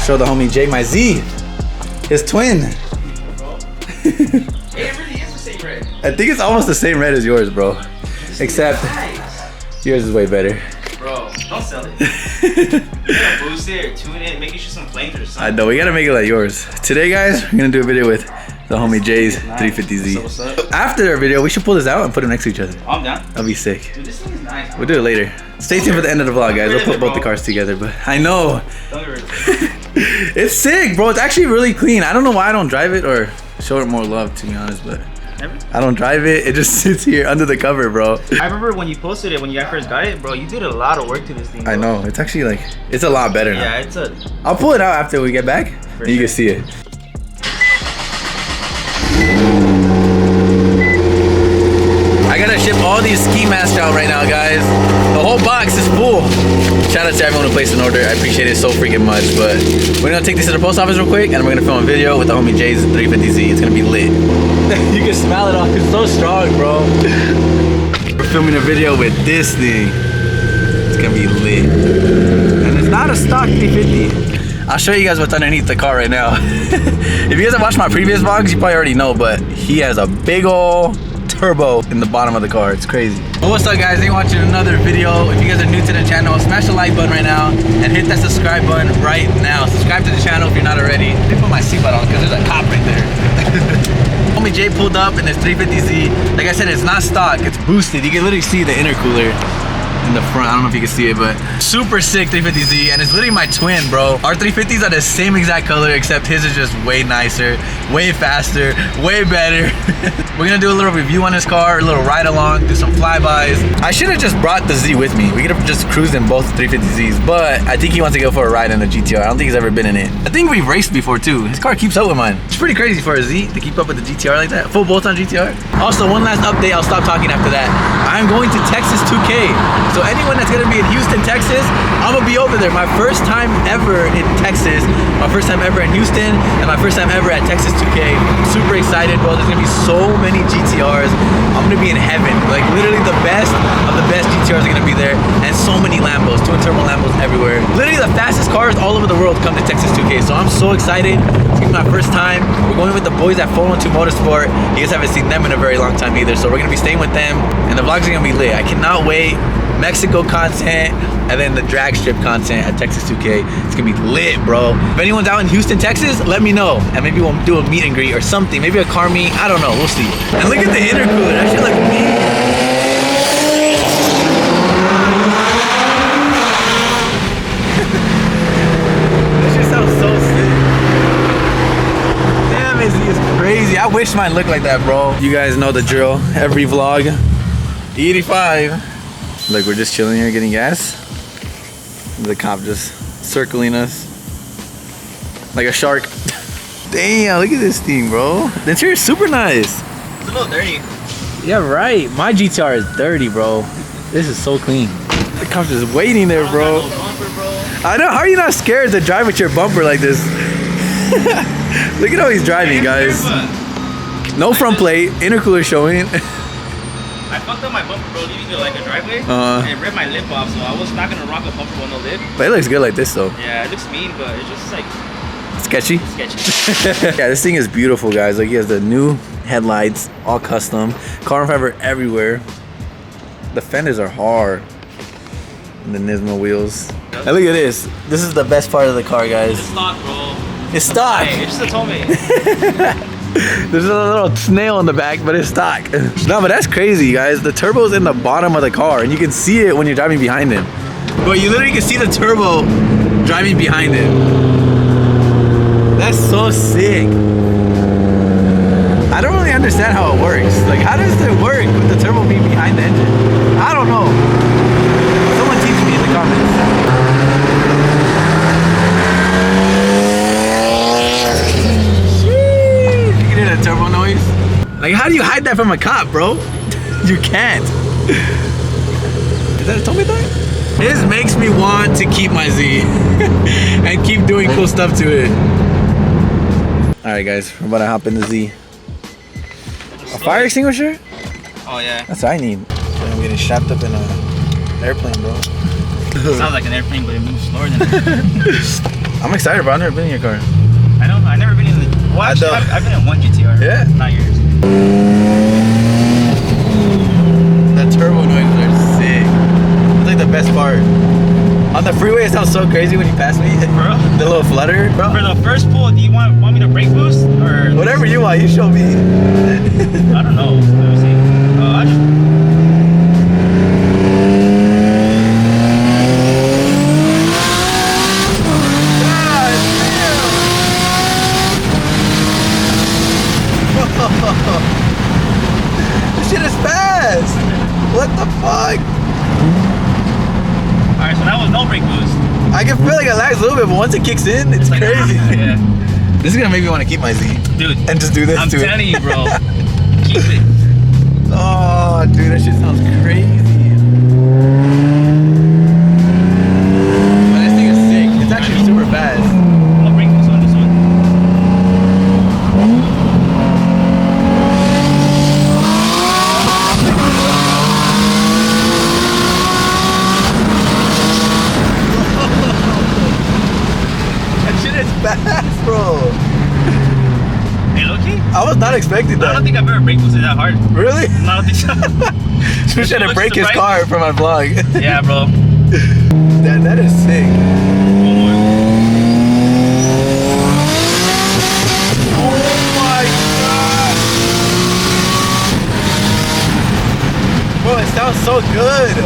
Show the homie Jay my Z. His twin. It really is the same red. I think it's almost the same red as yours, bro. Except yours is way better. Bro, don't sell it. You gotta boost it or tune it, make it shoot some flames or something. I know, we gotta make it like yours. Today, guys, we're gonna do a video with the homie Jay's 350Z. So what's up? After our video, we should pull this out and put them next to each other. I'm down. That'll be sick. Dude, this thing is nice. We'll do it later. Stay tuned for the end of the vlog, guys. We'll put both the cars together, but I know. Don't get rid of it. It's sick, bro. It's actually really clean. I don't know why I don't drive it or show it more love, to be honest, but I don't drive it. It just sits here under the cover, bro. I remember when you posted it, when you first got it, bro, you did a lot of work to this thing, bro. I know. It's actually like, it's a lot better now. Yeah, it's a... I'll pull it out after we get back, and you can see it. I gotta ship all these ski masks out right now, guys. The whole box is full. Shout out to everyone who placed an order. I appreciate it so freaking much. But we're gonna take this to the post office real quick, and we're gonna film a video with the homie Jay's 350Z. It's gonna be lit. You can smell it off. It's so strong, bro. We're filming a video with this thing. It's gonna be lit. And it's not a stock 350. I'll show you guys what's underneath the car right now. If you guys have watched my previous vlogs, you probably already know, but he has a big ol' turbo in the bottom of the car. It's crazy. Well, what's up, guys? You're watching another video. If you guys are new to the channel, smash the like button right now and hit that subscribe button right now. Subscribe to the channel if you're not already. Let me put my seatbelt on because there's a cop right there. Homie Jay pulled up in his 350Z. Like I said, it's not stock, it's boosted. You can literally see the intercooler in the front. I don't know if you can see it, but super sick 350Z, and it's literally my twin, bro. Our 350s are the same exact color, except his is just way nicer, way faster, way better. We're gonna do a little review on this car, a little ride along, do some flybys. I should have just brought the Z with me. We could have just cruised in both 350Zs, but I think he wants to go for a ride in a GTR. I don't think he's ever been in it. I think we've raced before too. His car keeps up with mine. It's pretty crazy for a Z to keep up with the GTR like that. Full bolt on GTR. Also, one last update, I'll stop talking after that. I'm going to Texas 2K. So anyone that's gonna be in Houston, Texas, I'm gonna be over there. My first time ever in Texas, my first time ever in Houston, and my first time ever at Texas 2K. I'm super excited, bro. There's gonna be so many GTRs. I'm gonna be in heaven. Like literally the best of the best GTRs are gonna be there, and so many Lambos, twin turbo Lambos everywhere. Literally the fastest cars all over the world come to Texas 2K. So I'm so excited. It's gonna be my first time. We're going with the boys at 412 Motorsport. You guys haven't seen them in a very long time either, so we're gonna be staying with them, and the vlogs are gonna be lit. I cannot wait. Mexico content, and then the drag strip content at Texas 2K. It's gonna be lit, bro. If anyone's out in Houston, Texas, let me know, and maybe we'll do a meet and greet or something. Maybe a car meet, I don't know, we'll see. And look at the intercooler, that shit looks mean. That shit sounds so sick. Damn, it's crazy. I wish mine looked like that, bro. You guys know the drill. Every vlog, 85. Like, we're just chilling here getting gas. The cop just circling us like a shark. Damn, look at this thing, bro. The interior is super nice. It's a little dirty. Yeah, right. My GTR is dirty, bro. This is so clean. The cop's just waiting there, bro. I know. How are you not scared to drive with your bumper like this? Look at how he's driving, guys. No front plate. Intercooler showing. I fucked up my bumper, bro, leaving it like a driveway, and it ripped my lip off, so I was not gonna rock a bumper with no lip. But it looks good like this, though. Yeah, it looks mean, but it's just like... Sketchy? Sketchy. Yeah, this thing is beautiful, guys. Like, he has the new headlights, all custom. Carbon fiber everywhere. The fenders are hard. And the Nismo wheels. Yep. And look at this. This is the best part of the car, guys. It's stock, bro. It's stock. Hey, it's just a tollmate. There's a little snail in the back, but it's stock. No, but that's crazy, guys. The turbo's in the bottom of the car, and you can see it when you're driving behind him. But you literally can see the turbo driving behind him. That's so sick. I don't really understand how it works. Like, how does it work with the turbo being behind the engine? I don't know. Someone teach me in the comments. That turbo noise. Like, how do you hide that from a cop, bro? You can't. Is that a tow thing? This makes me want to keep my Z and keep doing cool stuff to it. All right, guys, we're about to hop in the Z. A fire extinguisher? Oh yeah. That's what I need. I'm getting strapped up in an airplane, bro. It sounds like an airplane, but it moves slower than it. I'm excited, bro. I've never been in your car. I know. I've never been in the. Well, actually, I've been in one GTR. Yeah. Not yours. The turbo noises are sick. It's like the best part. On the freeway, it sounds so crazy when you pass me. Bro. The little flutter, bro. For the first pull, do you want me to brake boost or Whatever you want, you show me. I don't know. Let me see. I just. This shit is fast. What the fuck? Alright, so that was no brake boost. I can feel like it lags a little bit, but once it kicks in, it's Like, crazy. Yeah. This is gonna make me want to keep my Z. Dude. And just do this I'm to it. telling you, bro. Keep it. Oh, dude, that shit sounds crazy. But this thing is sick. It's actually super fast. No brake boost on this one. That shit is fast, bro. Hey, Loki? I was not expecting I that. don't think I've ever brake boosted that hard. Really? No, I don't think so. Should try to Looks break his surprised. car for my vlog. Yeah, bro. That is sick. One more. Oh my god. Bro, it sounds so good.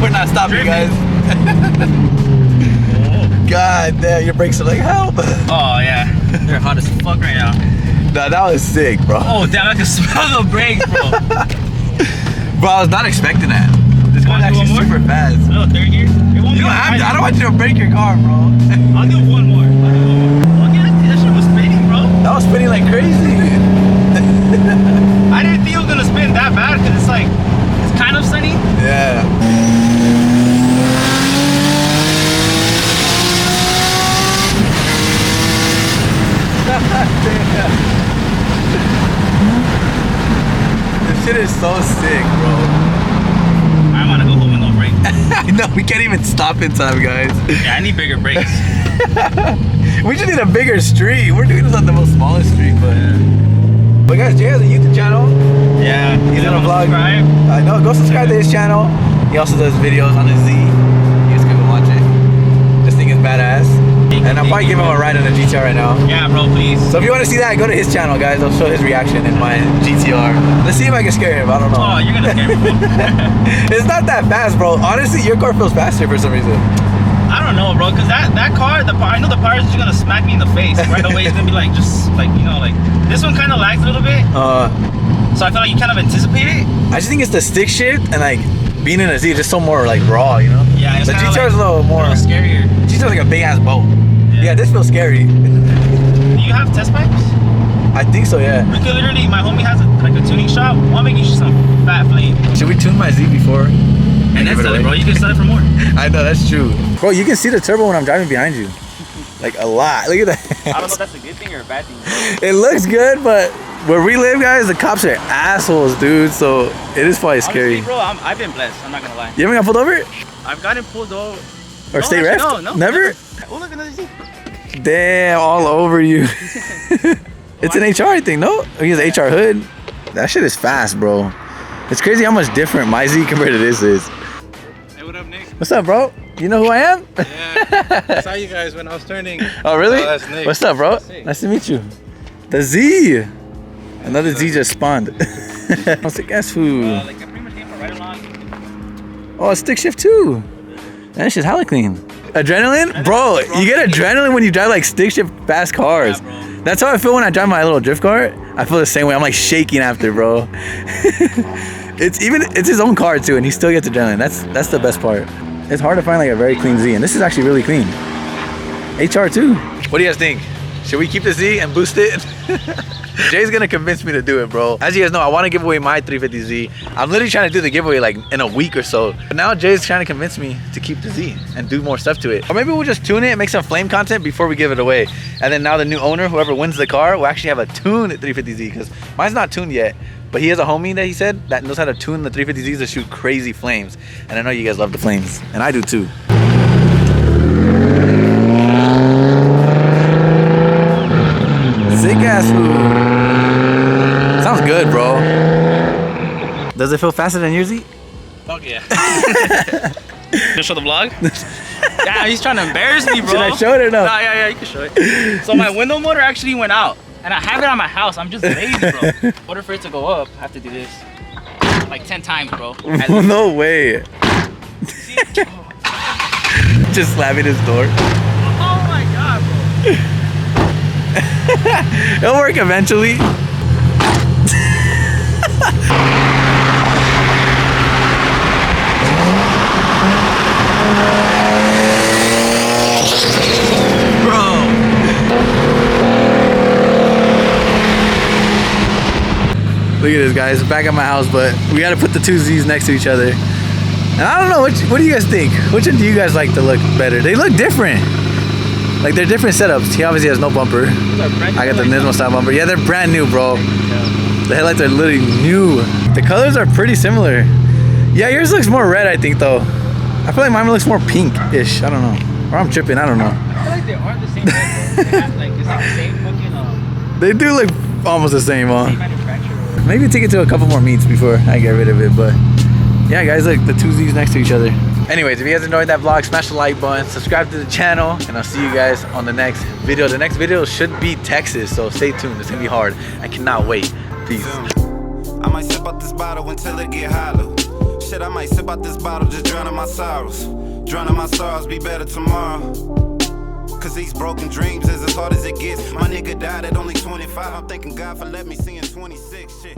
We're not stopping, guys. God damn, your brakes are like, help. Oh, yeah. They're hot as fuck right now. Nah, that was sick, bro. Oh, damn, I can smell the brakes, bro. Bro, I was not expecting that. This one's Wanna do actually one more? super fast. A little third gear. It won't You be don't have to. high. I don't want you to break your car, bro. I'll do one more. Look at that shit was spinning, bro. That was spinning like crazy. I didn't think it was gonna spin that bad because it's like, it's kind of sunny. Yeah. Damn. This shit is so sick, bro. I wanna go home with no brakes. I know, we can't even stop in time, guys. Yeah, I need bigger brakes. We just need a bigger street. We're doing this on the most smallest street, but guys, Jay has a YouTube channel. Yeah, He's on a vlog. Subscribe. I know, go subscribe to his channel. He also does videos on his Z. You guys can go watch it. This thing is badass. And I'm probably giving him a ride in a GTR right now. Yeah, bro, please. So if you want to see that, go to his channel, guys. I'll show his reaction in my GTR. Let's see if I can scare him. I don't know. Oh, you're gonna scare me, bro. It's not that fast, bro. Honestly, your car feels faster for some reason. I don't know, bro, because that car, I know the power is just gonna smack me in the face right away. It's gonna be like, just like, you know, like, this one kind of lags a little bit. So I feel like you kind of anticipate it. I just think it's the stick shift and like being in a Z is just so more like raw, you know? Yeah, it's the kinda GTR is like, a little more. A little scarier. GTR is like a big ass boat. Yeah, this feels scary. Do you have test pipes? I think so, yeah. We could literally, my homie has like a tuning shop. I'll make you some fat flame. Should we tune my Z before? And that's it, bro. You can sell it for more. I know, that's true. Bro, you can see the turbo when I'm driving behind you. Like a lot. Look at that. I don't know if that's a good thing or a bad thing. It looks good, but where we live, guys, the cops are assholes, dude. So it is probably scary. Honestly, bro, I've been blessed. I'm not gonna lie. You haven't got pulled over? I've gotten pulled over. Or stay ref? No, Never? Oh, look, another Z. Damn, all over you. It's an HR, I think, no? He has an HR hood. That shit is fast, bro. It's crazy how much different my Z compared to this is. Hey, what up, Nick? What's up, bro? You know who I am? Yeah, I saw you guys when I was turning. Oh, really? Oh, that's Nick. What's up, bro? Sick. Nice to meet you. The Z. Another Z just spawned. I'll say, guess who? Like, I pretty much came from right along. Oh, it's stick shift too. That shit's hella clean. Adrenaline? Bro, you get adrenaline when you drive like stick shift fast cars. Yeah, bro. That's how I feel when I drive my little drift car. I feel the same way. I'm like shaking after, bro. It's his own car too, and he still gets adrenaline. That's the best part. It's hard to find like a very clean Z, and this is actually really clean. HR too. What do you guys think? Should we keep the Z and boost it? Jay's gonna convince me to do it, bro. As you guys know, I want to give away my 350Z. I'm literally trying to do the giveaway like in a week or so. But now Jay's trying to convince me to keep the Z and do more stuff to it. Or maybe we'll just tune it and make some flame content before we give it away. And then now the new owner, whoever wins the car, will actually have a tuned 350Z, because mine's not tuned yet. But he has a homie that he said that knows how to tune the 350Zs to shoot crazy flames. And I know you guys love the flames. And I do too. Does it feel faster than yours? Fuck yeah. Just show the vlog? Yeah, he's trying to embarrass me, bro. Should I show it or no? Nah, yeah, you can show it. So my window motor actually went out. And I have it on my house. I'm just lazy, bro. In order for it to go up, I have to do this. Like 10 times, bro. No way. Just slamming his door. Oh my god, bro. It'll work eventually. Look at this, guys. Back at my house, but we gotta put the two Z's next to each other. And I don't know, what do you guys think? Which one do you guys like to look better? They look different. Like, they're different setups. He obviously has no bumper. I got the Nismo style bumper. Yeah, they're brand new, bro. The headlights are literally new. The colors are pretty similar. Yeah, yours looks more red, I think, though. I feel like mine looks more pink-ish. I don't know. Or I'm tripping, I don't know. I feel like they aren't the same. They have, like, it's like the same fucking, They do look almost the same, huh? same manufacturer. Maybe take it to a couple more meets before I get rid of it, but yeah, guys, look, the two Z's next to each other. Anyways, if you guys enjoyed that vlog, smash the like button, subscribe to the channel, and I'll see you guys on the next video. The next video should be Texas, so stay tuned. It's gonna be hard. I cannot wait. Peace. I might sip out this bottle until it get hollow. Shit, I might sip out this bottle, just drowning my sorrows. Drowning my sorrows, be better tomorrow. Cause these broken dreams is as hard as it gets. My nigga died at only 25. I'm thanking God for letting me see in 26. Shit.